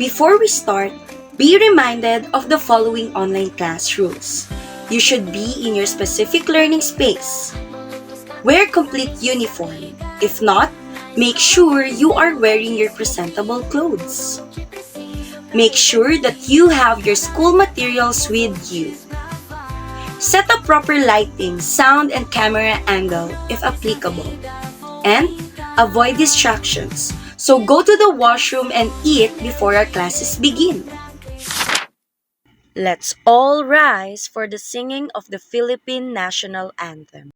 Before we start, be reminded of the following online class rules. You should be in your specific learning space. Wear complete uniform. If not, make sure you are wearing your presentable clothes. Make sure that you have your school materials with you. Set up proper lighting, sound, and camera angle if applicable. And avoid distractions. So go to the washroom and eat before our classes begin. Let's all rise for the singing of the Philippine National Anthem.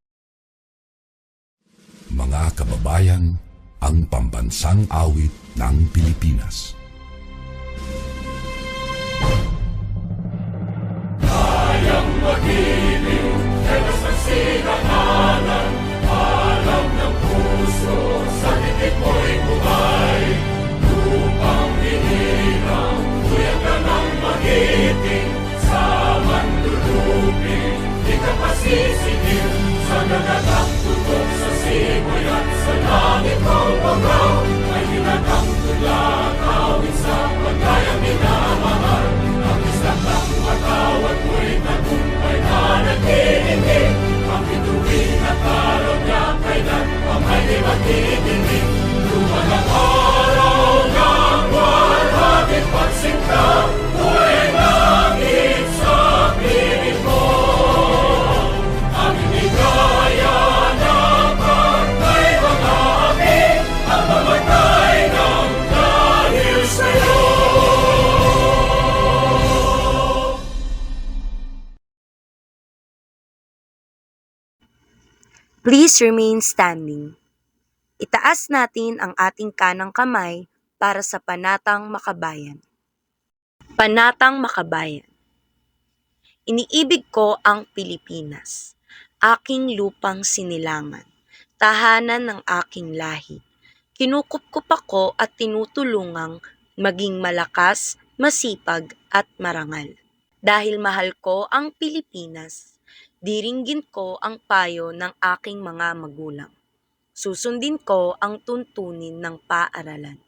Mga kababayan, ang pambansang awit ng Pilipinas. Kayang magiliw, helas ang sinakalan, alam ng puso, sa titik mo'y buhay. Lupang hinirang, tuyag ka ng magiting, sa mandulupin, di ka pasisingil, sa nagatang tutok sa simoy at sa langit ng bagaw, ay hinatang tulad, awit sa pagkayang minamahal, ang isang ng matawad mo'y tagumpay na nag-iindig, ang bituin at araw niya kailan ang ay di magtitingin. Luman ang araw ng walhati pagsinta, huwag langit sa piling mo. Ang inigaya na pagkay mga api, ang mamatay ng dahil sa'yo. Please remain standing. Itaas natin ang ating kanang kamay para sa panatang makabayan. Panatang makabayan. Iniibig ko ang Pilipinas, aking lupang sinilangan, tahanan ng aking lahi. Kinukupkup ako at tinutulungang maging malakas, masipag at marangal. Dahil mahal ko ang Pilipinas, diringgin ko ang payo ng aking mga magulang. Susundin ko ang tuntunin ng paaralan.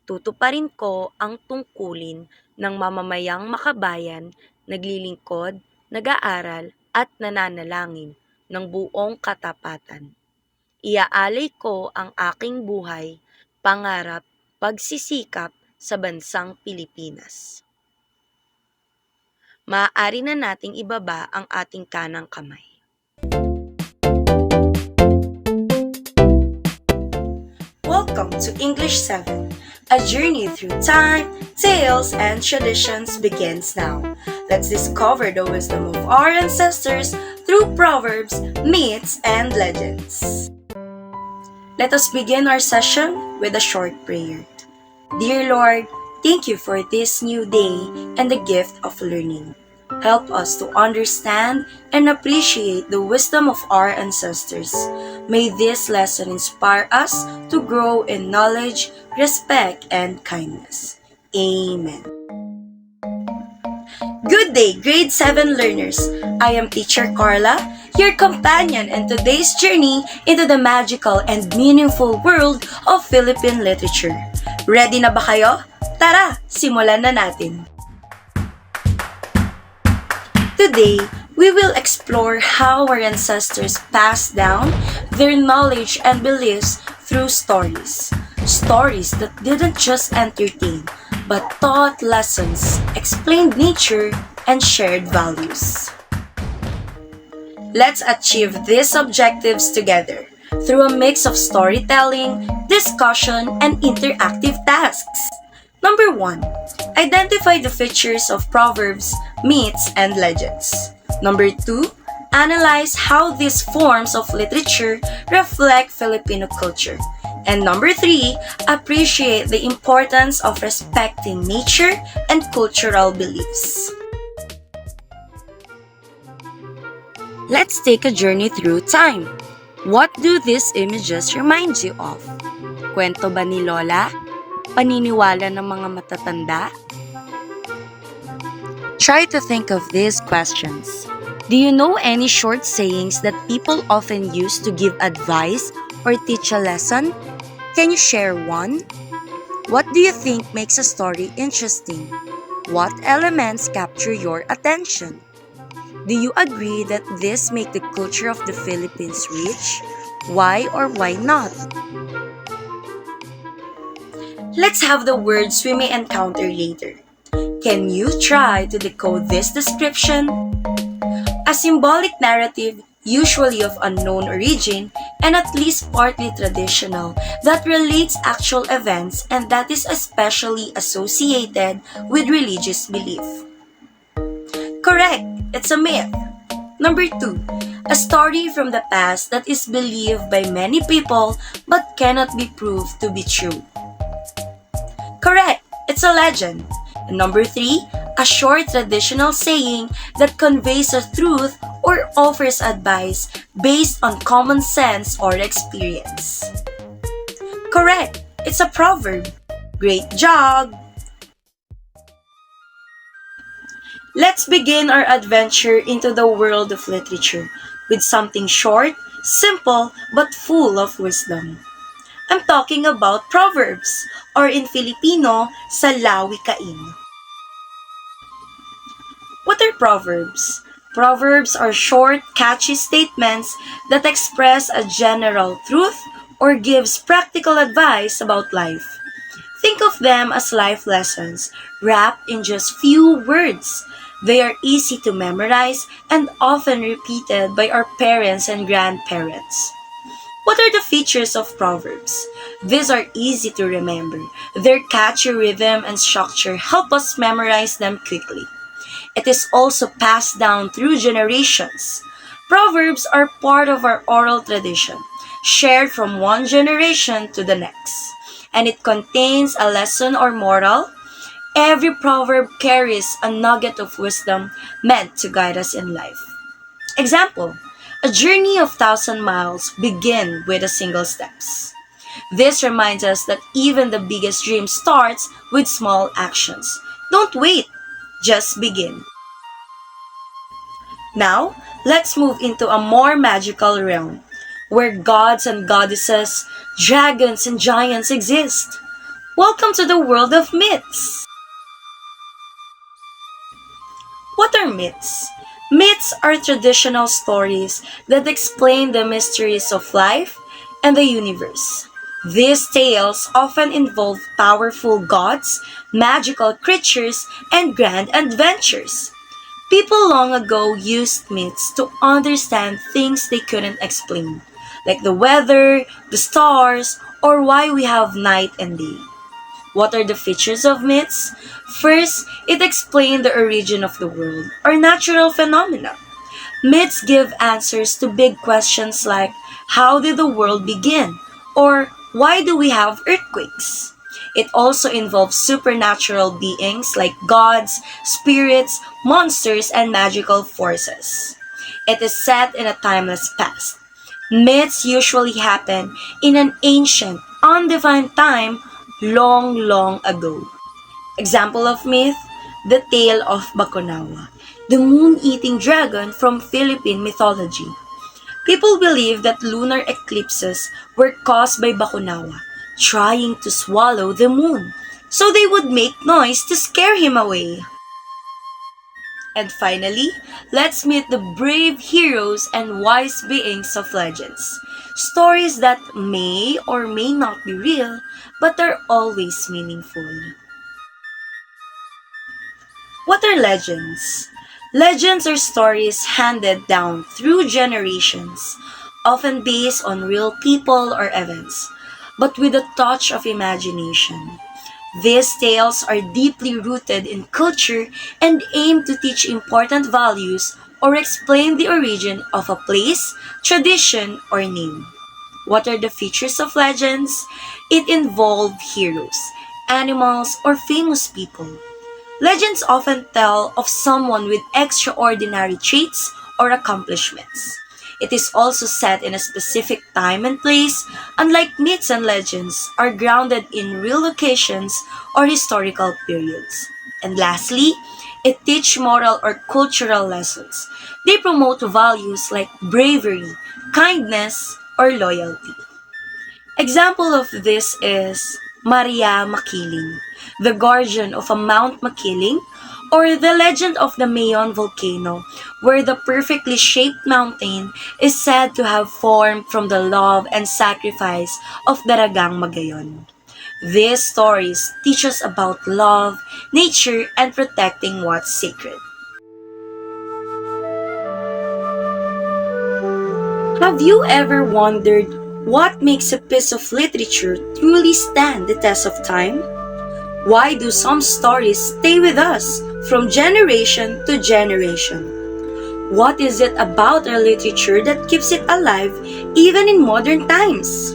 Tutuparin ko ang tungkulin ng mamamayang makabayan, naglilingkod, nag-aaral at nananalangin ng buong katapatan. Iaalay ko ang aking buhay, pangarap, pagsisikap sa bansang Pilipinas. Maaari na nating ibaba ang ating kanang kamay. Welcome to English 7. A journey through time, tales, and traditions begins now. Let's discover the wisdom of our ancestors through proverbs, myths, and legends. Let us begin our session with a short prayer. Dear Lord, thank you for this new day and the gift of learning. Help us to understand and appreciate the wisdom of our ancestors. May this lesson inspire us to grow in knowledge, respect, and kindness. Amen. Good day, grade 7 learners. I am Teacher Carla, your companion in today's journey into the magical and meaningful world of Philippine literature. Ready na ba kayo? Tara, simulan na natin. Today, we will explore how our ancestors passed down their knowledge and beliefs through stories. Stories that didn't just entertain, but taught lessons, explained nature, and shared values. Let's achieve these objectives together through a mix of storytelling, discussion, and interactive tasks. Number 1. Identify the features of proverbs, myths, and legends. Number 2. Analyze how these forms of literature reflect Filipino culture. And number 3. Appreciate the importance of respecting nature and cultural beliefs. Let's take a journey through time. What do these images remind you of? Kwento ba ni Lola? Paniniwala ng mga matatanda? Try to think of these questions. Do you know any short sayings that people often use to give advice or teach a lesson? Can you share one? What do you think makes a story interesting? What elements capture your attention? Do you agree that this make the culture of the Philippines rich? Why or why not? Let's have the words we may encounter later. Can you try to decode this description? A symbolic narrative, usually of unknown origin and at least partly traditional, that relates actual events and that is especially associated with religious belief. Correct, it's a myth. Number 2, a story from the past that is believed by many people but cannot be proved to be true. Correct, it's a legend. And number 3, a short traditional saying that conveys a truth or offers advice based on common sense or experience. Correct, it's a proverb. Great job! Let's begin our adventure into the world of literature with something short, simple, but full of wisdom. I'm talking about Proverbs, or in Filipino, salawikain. What are Proverbs? Proverbs are short, catchy statements that express a general truth or gives practical advice about life. Think of them as life lessons wrapped in just few words. They are easy to memorize and often repeated by our parents and grandparents. What are the features of Proverbs? These are easy to remember. Their catchy rhythm and structure help us memorize them quickly. It is also passed down through generations. Proverbs are part of our oral tradition, shared from one generation to the next. And it contains a lesson or moral. Every proverb carries a nugget of wisdom meant to guide us in life. Example, a journey of 1,000 miles begin with a single steps. This reminds us that even the biggest dream starts with small actions. Don't wait, just begin. Now, let's move into a more magical realm where gods and goddesses, dragons and giants exist. Welcome to the world of myths. What are myths? Myths are traditional stories that explain the mysteries of life and the universe. These tales often involve powerful gods, magical creatures, and grand adventures. People long ago used myths to understand things they couldn't explain, like the weather, the stars, or why we have night and day. What are the features of myths? First, it explains the origin of the world or natural phenomena. Myths give answers to big questions like how did the world begin? Or why do we have earthquakes? It also involves supernatural beings like gods, spirits, monsters, and magical forces. It is set in a timeless past. Myths usually happen in an ancient, undefined time long, long ago. Example of myth, the tale of Bakunawa, the moon-eating dragon from Philippine mythology. People believe that lunar eclipses were caused by Bakunawa trying to swallow the moon, so they would make noise to scare him away. And finally, let's meet the brave heroes and wise beings of legends. Stories that may or may not be real, but are always meaningful. What are legends? Legends are stories handed down through generations, often based on real people or events, but with a touch of imagination. These tales are deeply rooted in culture and aim to teach important values or explain the origin of a place, tradition, or name. What are the features of legends? It involves heroes, animals, or famous people. Legends often tell of someone with extraordinary traits or accomplishments. It is also set in a specific time and place, unlike myths and legends are grounded in real locations or historical periods. And lastly, it teaches moral or cultural lessons. They promote values like bravery, kindness, or loyalty. Example of this is Maria Makiling, the guardian of a Mount Makiling, or the legend of the Mayon volcano, where the perfectly shaped mountain is said to have formed from the love and sacrifice of Daragang Magayon. These stories teach us about love, nature, and protecting what's sacred. Have you ever wondered what makes a piece of literature truly stand the test of time? Why do some stories stay with us from generation to generation? What is it about our literature that keeps it alive even in modern times?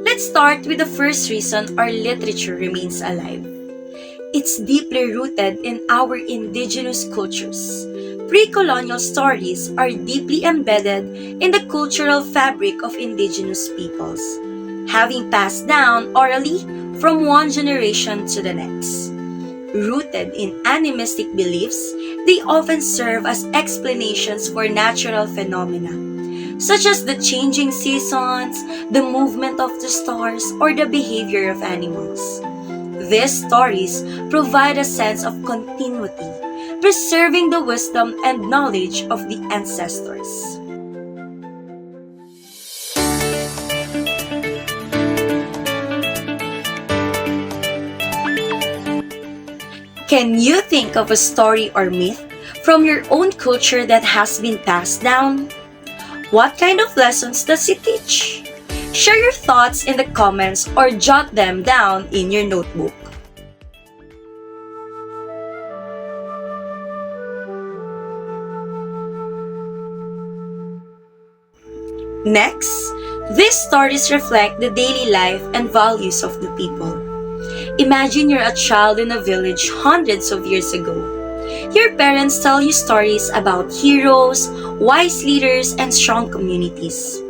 Let's start with the first reason our literature remains alive. It's deeply rooted in our indigenous cultures. Pre-colonial stories are deeply embedded in the cultural fabric of indigenous peoples, having passed down orally from one generation to the next. Rooted in animistic beliefs, they often serve as explanations for natural phenomena, such as the changing seasons, the movement of the stars, or the behavior of animals. These stories provide a sense of continuity, preserving the wisdom and knowledge of the ancestors. Can you think of a story or myth from your own culture that has been passed down? What kind of lessons does it teach? Share your thoughts in the comments or jot them down in your notebook. Next, these stories reflect the daily life and values of the people. Imagine you're a child in a village hundreds of years ago. Your parents tell you stories about heroes, wise leaders, and strong communities.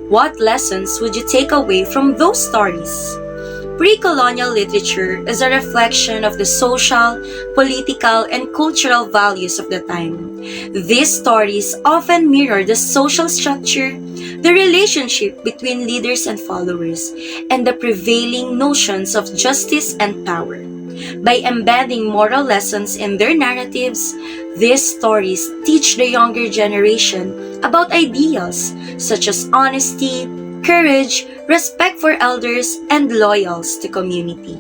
What lessons would you take away from those stories? Pre-colonial literature is a reflection of the social, political, and cultural values of the time. These stories often mirror the social structure, the relationship between leaders and followers, and the prevailing notions of justice and power. By embedding moral lessons in their narratives, these stories teach the younger generation about ideals such as honesty, courage, respect for elders, and loyalty to community.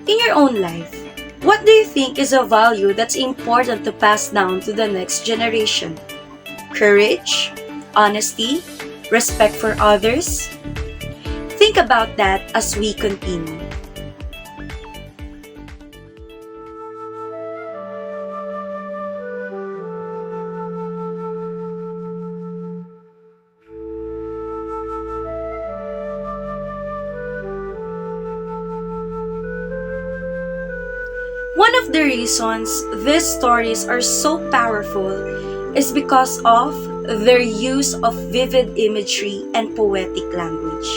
In your own life, what do you think is a value that's important to pass down to the next generation? Courage? Honesty? Respect for others? Think about that as we continue. One of the reasons these stories are so powerful is because of their use of vivid imagery and poetic language.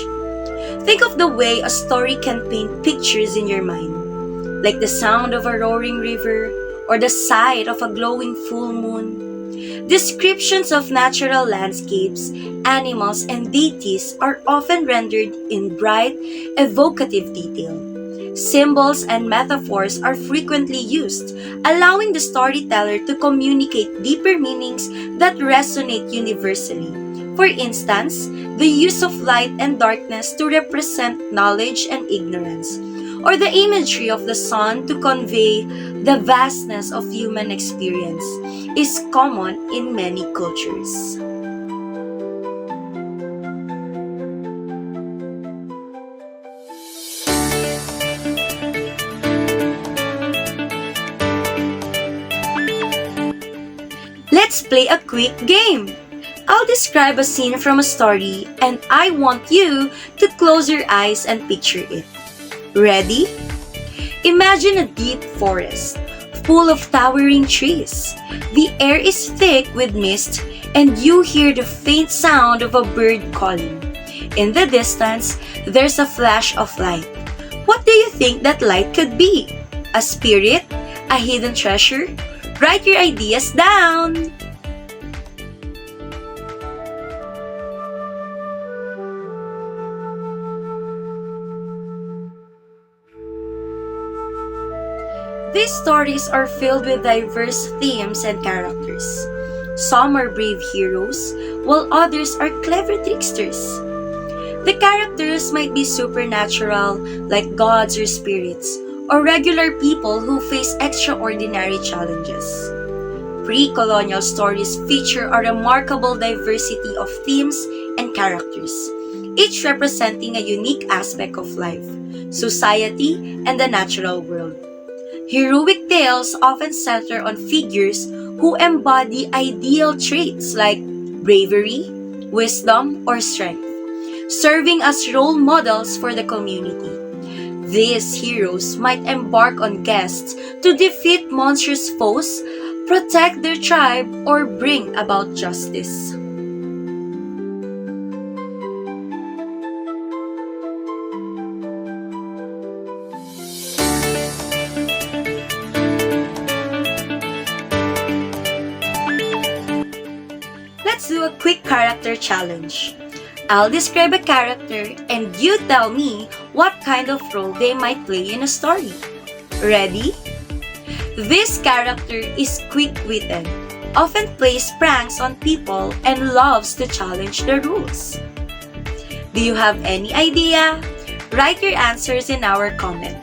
Think of the way a story can paint pictures in your mind, like the sound of a roaring river or the sight of a glowing full moon. Descriptions of natural landscapes, animals, and deities are often rendered in bright, evocative detail. Symbols and metaphors are frequently used, allowing the storyteller to communicate deeper meanings that resonate universally. For instance, the use of light and darkness to represent knowledge and ignorance, or the imagery of the sun to convey the vastness of human experience, is common in many cultures. Let's play a quick game. I'll describe a scene from a story and I want you to close your eyes and picture it. Ready? Imagine a deep forest, full of towering trees. The air is thick with mist, and you hear the faint sound of a bird calling. In the distance, there's a flash of light. What do you think that light could be? A spirit? A hidden treasure? Write your ideas down! These stories are filled with diverse themes and characters. Some are brave heroes, while others are clever tricksters. The characters might be supernatural, like gods or spirits, or regular people who face extraordinary challenges. Pre-colonial stories feature a remarkable diversity of themes and characters, each representing a unique aspect of life, society, and the natural world. Heroic tales often center on figures who embody ideal traits like bravery, wisdom, or strength, serving as role models for the community. These heroes might embark on quests to defeat monstrous foes, protect their tribe, or bring about justice. Let's do a quick character challenge. I'll describe a character and you tell me what kind of role they might play in a story. Ready? This character is quick-witted, often plays pranks on people, and loves to challenge the rules. Do you have any idea? Write your answers in our comment.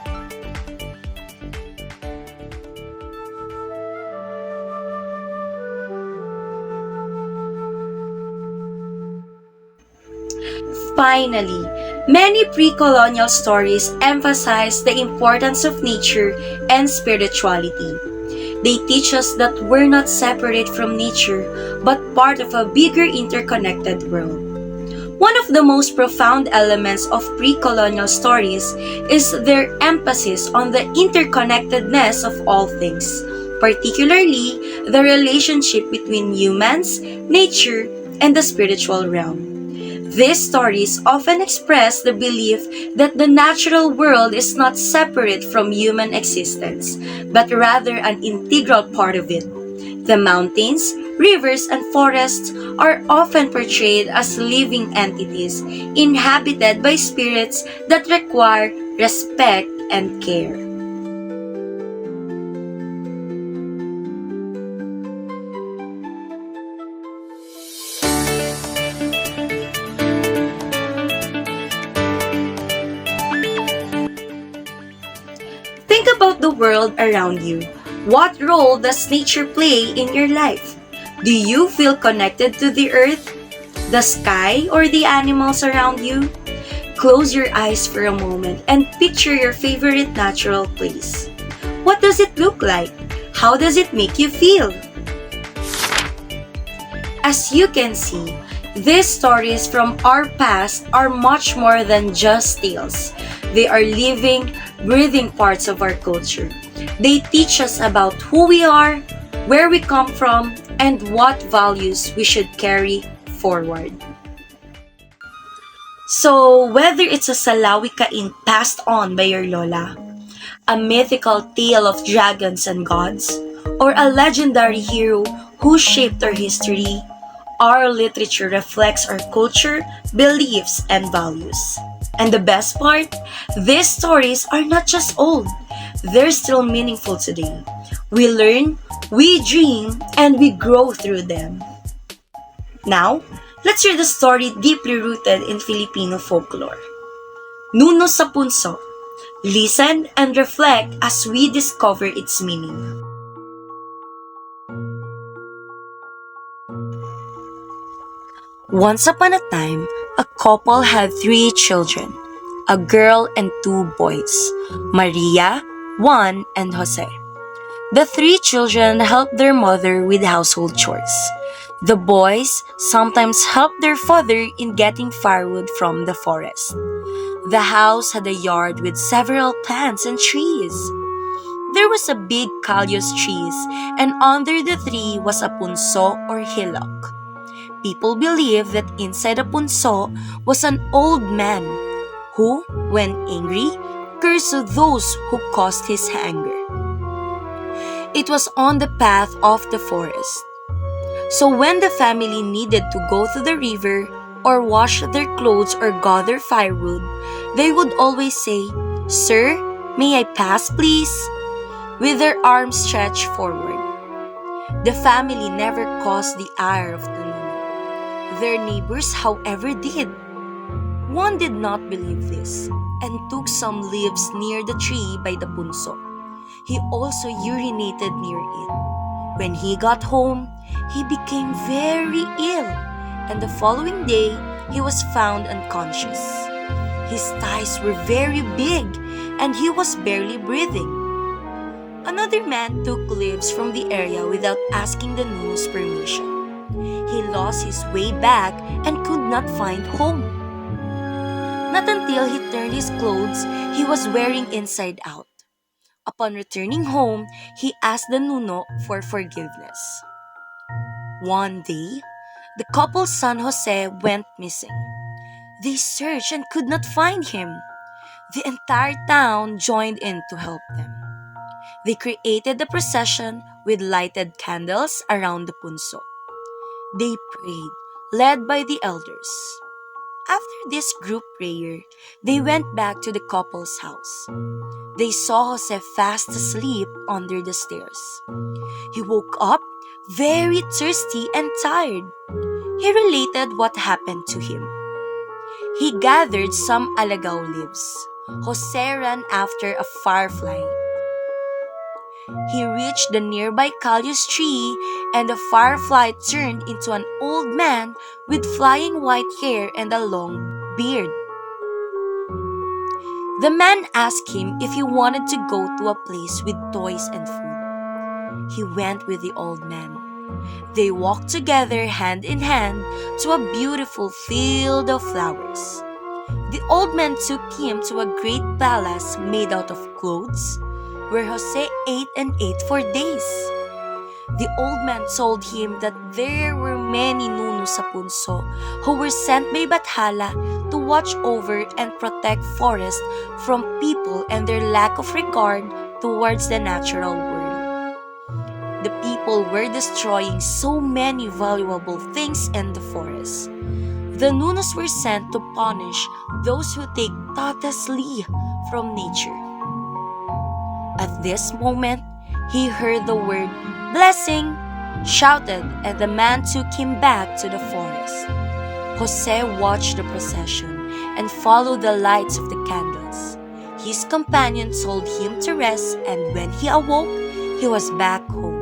Finally, many pre-colonial stories emphasize the importance of nature and spirituality. They teach us that we're not separate from nature, but part of a bigger interconnected world. One of the most profound elements of pre-colonial stories is their emphasis on the interconnectedness of all things, particularly the relationship between humans, nature, and the spiritual realm. These stories often express the belief that the natural world is not separate from human existence, but rather an integral part of it. The mountains, rivers, and forests are often portrayed as living entities inhabited by spirits that require respect and care. Think about the world around you. What role does nature play in your life? Do you feel connected to the earth, the sky, or the animals around you? Close your eyes for a moment and picture your favorite natural place. What does it look like? How does it make you feel? As you can see, these stories from our past are much more than just tales. They are living, breathing parts of our culture. They teach us about who we are, where we come from, and what values we should carry forward. So, whether it's a salawikain passed on by your lola, a mythical tale of dragons and gods, or a legendary hero who shaped our history, our literature reflects our culture, beliefs, and values. And the best part, these stories are not just old, they're still meaningful today. We learn, we dream, and we grow through them. Now, let's hear the story deeply rooted in Filipino folklore. Nuno sa Punso. Listen and reflect as we discover its meaning. Once upon a time, a couple had 3 children, a girl and 2 boys, Maria, Juan, and Jose. The 3 children helped their mother with household chores. The boys sometimes helped their father in getting firewood from the forest. The house had a yard with several plants and trees. There was a big kalyos trees, and under the tree was a punso or hillock. People believed that inside the punso was an old man who, when angry, cursed those who caused his anger. It was on the path of the forest. So when the family needed to go to the river or wash their clothes or gather firewood, they would always say, "Sir, may I pass, please?" with their arms stretched forward. The family never caused the ire of the Nuno. Their neighbors, however, did. One did not believe this and took some leaves near the tree by the punso. He also urinated near it. When he got home, he became very ill, and the following day he was found unconscious. His thighs were very big, and he was barely breathing. Another man took leaves from the area without asking the Nuno's permission. He lost his way back and could not find home. Not until he turned his clothes he was wearing inside out. Upon returning home, he asked the Nuno for forgiveness. One day, the couple's son Jose went missing. They searched and could not find him. The entire town joined in to help them. They created the procession with lighted candles around the punso. They prayed, led by the elders. After this group prayer, they went back to the couple's house. They saw Jose fast asleep under the stairs. He woke up very thirsty and tired. He related what happened to him. He gathered some alagaw leaves. Jose ran after a firefly. He reached the nearby kalyos tree, and the firefly turned into an old man with flying white hair and a long beard. The man asked him if he wanted to go to a place with toys and food. He went with the old man. They walked together hand in hand to a beautiful field of flowers. The old man took him to a great palace made out of clothes, where Jose ate and ate for days. The old man told him that there were many Nunos sa punso who were sent by Bathala to watch over and protect forest from people and their lack of regard towards the natural world. The people were destroying so many valuable things in the forest. The Nunos were sent to punish those who take thoughtlessly from nature. At this moment, he heard the word "blessing" shouted, and the man took him back to the forest. Jose watched the procession and followed the lights of the candles. His companion told him to rest, and when he awoke, he was back home.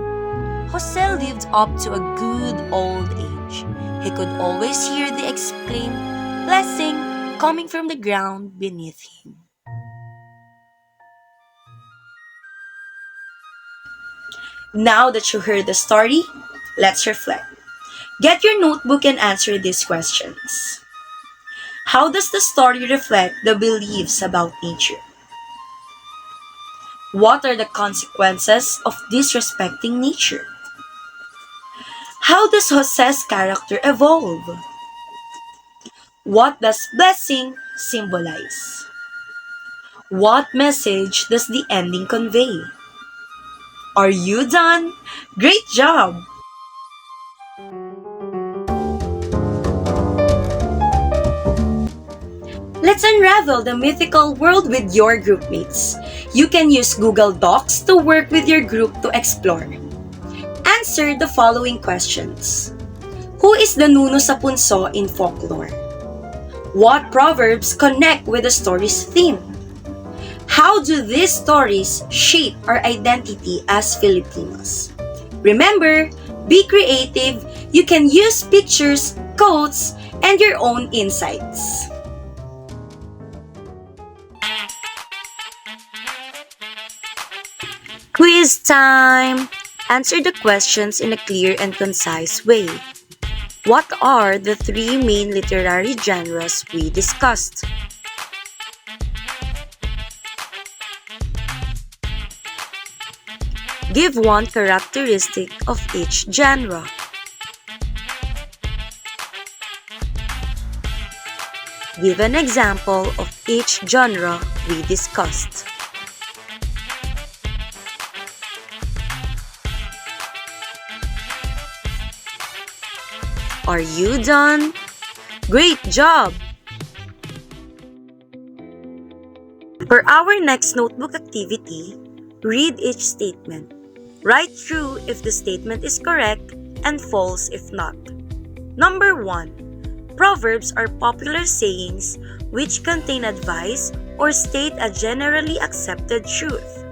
Jose lived up to a good old age. He could always hear the exclaimed "blessing" coming from the ground beneath him. Now that you heard the story, let's reflect. Get your notebook and answer these questions. How does the story reflect the beliefs about nature? What are the consequences of disrespecting nature? How does Jose's character evolve? What does blessing symbolize? What message does the ending convey? Are you done? Great job! Let's unravel the mythical world with your groupmates. You can use Google Docs to work with your group to explore. Answer the following questions. Who is the Nuno sa punso in folklore? What proverbs connect with the story's theme? How do these stories shape our identity as Filipinos? Remember, be creative. You can use pictures, quotes, and your own insights. Quiz time! Answer the questions in a clear and concise way. What are the three main literary genres we discussed? Give one characteristic of each genre. Give an example of each genre we discussed. Are you done? Great job! For our next notebook activity, read each statement. Write true if the statement is correct and false if not. Number 1. Proverbs are popular sayings which contain advice or state a generally accepted truth.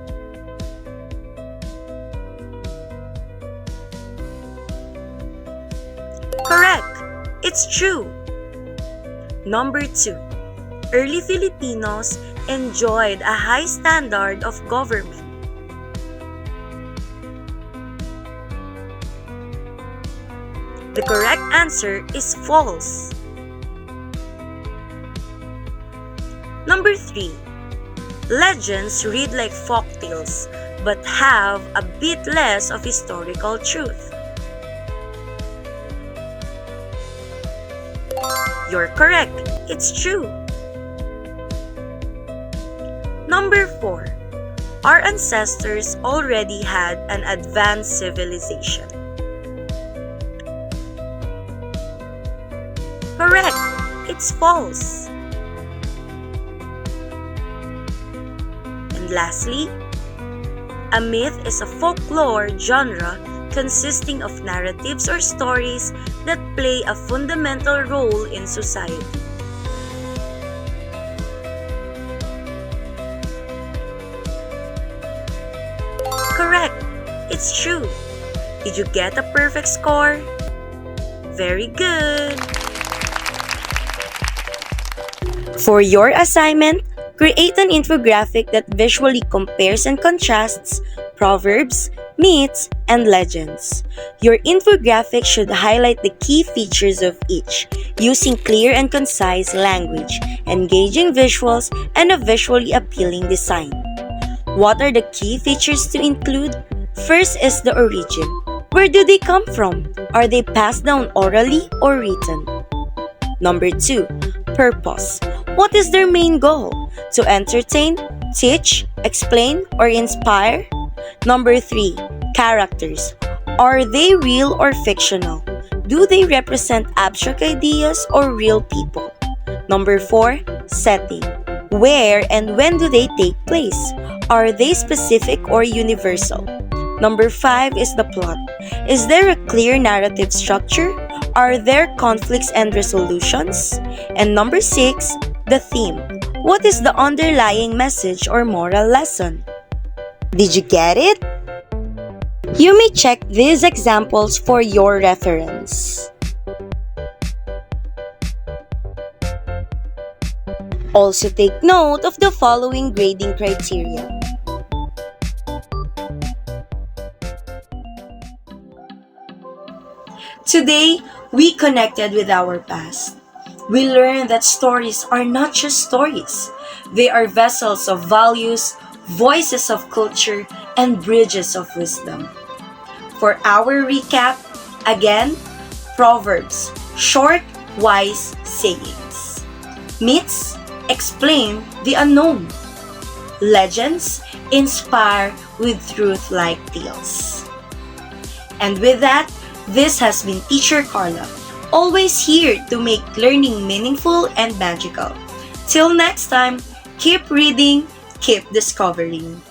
Correct! It's true! Number 2. Early Filipinos enjoyed a high standard of government. The correct answer is false. Number 3. Legends read like folktales but have a bit less of historical truth. You're correct. It's true. Number 4. Our ancestors already had an advanced civilization. Correct. It's false. And lastly, a myth is a folklore genre consisting of narratives or stories that play a fundamental role in society. Correct! It's true! Did you get a perfect score? Very good! For your assignment, create an infographic that visually compares and contrasts proverbs, myths, and legends. Your infographic should highlight the key features of each, using clear and concise language, engaging visuals, and a visually appealing design. What are the key features to include? First is the origin. Where do they come from? Are they passed down orally or written? Number 2. Purpose. What is their main goal? To entertain, teach, explain, or inspire? Number 3. Characters. Are they real or fictional? Do they represent abstract ideas or real people? Number 4. Setting. Where and when do they take place? Are they specific or universal? Number 5 is the plot. Is there a clear narrative structure? Are there conflicts and resolutions? And number 6, the theme. What is the underlying message or moral lesson? Did you get it? You may check these examples for your reference. Also take note of the following grading criteria. Today, we connected with our past. We learned that stories are not just stories. They are vessels of values, voices of culture, and bridges of wisdom. For our recap, again, Proverbs, short, wise sayings. Myths, explain the unknown. Legends, inspire with truth-like tales. And with that, this has been Teacher Carla, always here to make learning meaningful and magical. Till next time, keep reading, keep discovering.